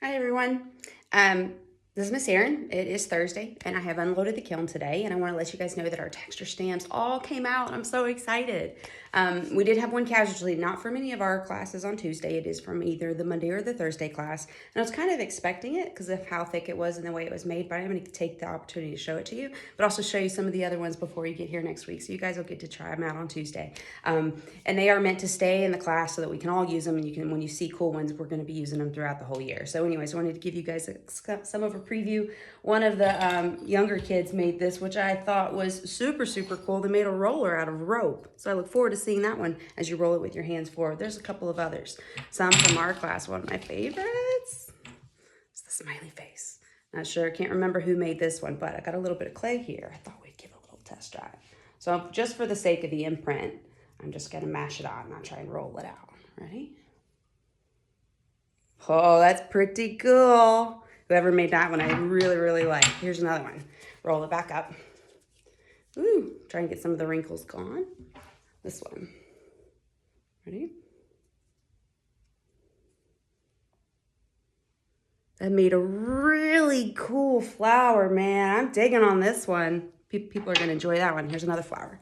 Hi everyone. This is Miss Erin. It is Thursday and I have unloaded the kiln today, and I want to let you guys know that our texture stamps all came out. I'm so excited. We did have one casualty, not from any of our classes on Tuesday. It is from either the Monday or the Thursday class. And I was kind of expecting it because of how thick it was and the way it was made, but I'm going to take the opportunity to show it to you, but also show you some of the other ones before you get here next week. So you guys will get to try them out on Tuesday. And they are meant to stay in the class so that we can all use them. And you can, when you see cool ones, we're going to be using them throughout the whole year. So anyways, I wanted to give you guys some of a preview. One of the younger kids made this, which I thought was super, super cool. They made a roller out of rope. So I look forward to seeing that one as you roll it with your hands forward. There's a couple of others. Some from our class. One of my favorites is the smiley face. Not sure, can't remember who made this one, but I got a little bit of clay here. I thought we'd give a little test drive. So just for the sake of the imprint, I'm just gonna mash it on, not try and roll it out. Ready? Oh, that's pretty cool. Whoever made that one, I really, really like. Here's another one. Roll it back up. Ooh, try and get some of the wrinkles gone. This one. Ready? That made a really cool flower, man. I'm digging on this one. People are gonna enjoy that one. Here's another flower.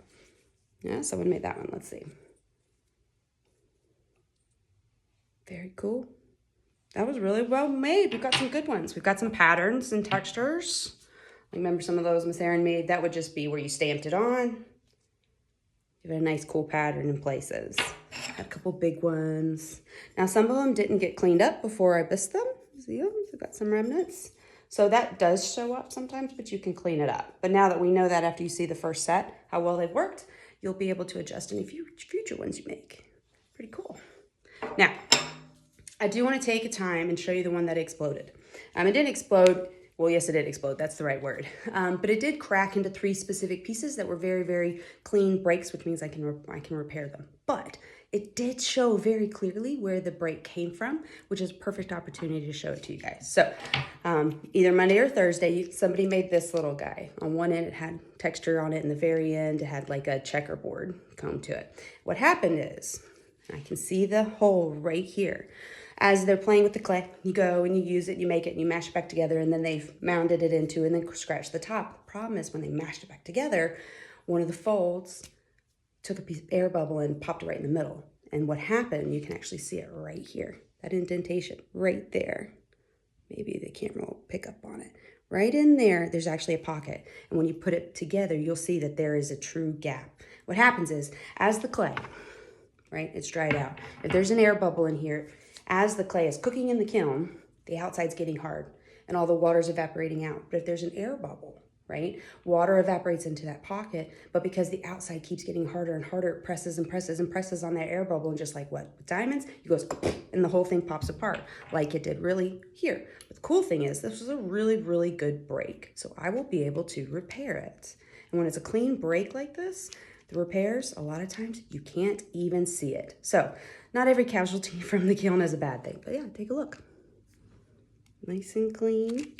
Yeah, someone made that one. Let's see. Very cool. That was really well made. We've got some good ones. We've got some patterns and textures. I remember some of those Miss Erin made. That would just be where you stamped it on. Give it a nice cool pattern in places. Had a couple big ones. Now some of them didn't get cleaned up before I bisqued them. See them? We've got some remnants. So that does show up sometimes, but you can clean it up. But now that we know that after you see the first set, how well they've worked, you'll be able to adjust any future ones you make. Pretty cool. Now, I do want to take a time and show you the one that exploded. It didn't explode. Well, yes, it did explode. That's the right word. But it did crack into 3 specific pieces that were very, very clean breaks, which means I can repair them. But it did show very clearly where the break came from, which is a perfect opportunity to show it to you guys. So either Monday or Thursday, somebody made this little guy. On one end, it had texture on it. In the very end, it had like a checkerboard comb to it. What happened is, I can see the hole right here. As they're playing with the clay, you go and you use it, you make it, and you mash it back together, and then they've mounded it into and then scratched the top. The problem is when they mashed it back together, one of the folds took a piece of air bubble and popped it right in the middle. And what happened, you can actually see it right here, that indentation right there. Maybe the camera will pick up on it. Right in there, there's actually a pocket. And when you put it together, you'll see that there is a true gap. What happens is, as the clay, right, it's dried out. If there's an air bubble in here, as the clay is cooking in the kiln, the outside's getting hard and all the water's evaporating out. But if there's an air bubble, right, water evaporates into that pocket, but because the outside keeps getting harder and harder, it presses and presses and presses on that air bubble, and just like what? With diamonds, it goes, and the whole thing pops apart like it did really here. But the cool thing is, this was a really, really good break. So I will be able to repair it. And when it's a clean break like this, the repairs, a lot of times you can't even see it. So not every casualty from the kiln is a bad thing, but yeah, take a look. Nice and clean.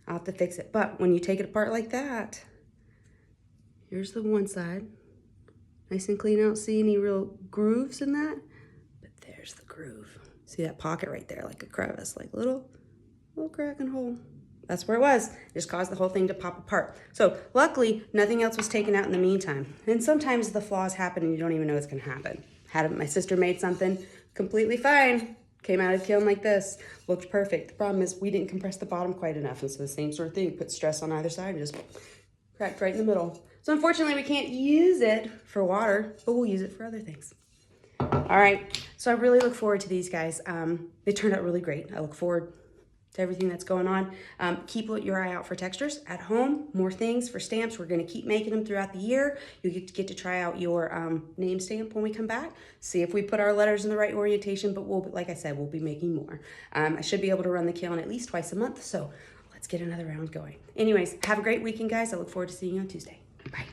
I'll have to fix it. But when you take it apart like that, here's the one side. Nice and clean. I don't see any real grooves in that, but there's the groove. See that pocket right there, like a crevice, like little crack and hole. That's where it was. It just caused the whole thing to pop apart. So luckily, nothing else was taken out in the meantime. And sometimes the flaws happen and you don't even know it's gonna happen. My sister made something completely fine. Came out of the kiln like this, looked perfect. The problem is we didn't compress the bottom quite enough. And so the same sort of thing, put stress on either side and just cracked right in the middle. So unfortunately we can't use it for water, but we'll use it for other things. All right, so I really look forward to these guys. They turned out really great. I look forward to everything that's going on. Keep your eye out for textures at home, more things for stamps. We're gonna keep making them throughout the year. You get to try out your name stamp when we come back, see if we put our letters in the right orientation, but like I said, we'll be making more. I should be able to run the kiln at least twice a month, so let's get another round going. Anyways, have a great weekend, guys. I look forward to seeing you on Tuesday. Bye.